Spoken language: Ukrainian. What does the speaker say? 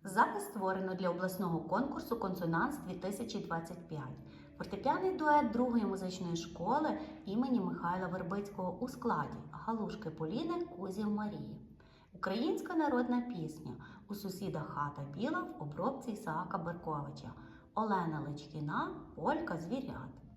Запис створено для обласного конкурсу «Консонанс-2025». Фортепіаний дует другої музичної школи імені Михайла Вербицького у складі Галушки Поліни, Кузів Марії. Українська народна пісня «У сусіда хата біла» в обробці Ісаака Берковича. Олена Личкіна «Полька звірят».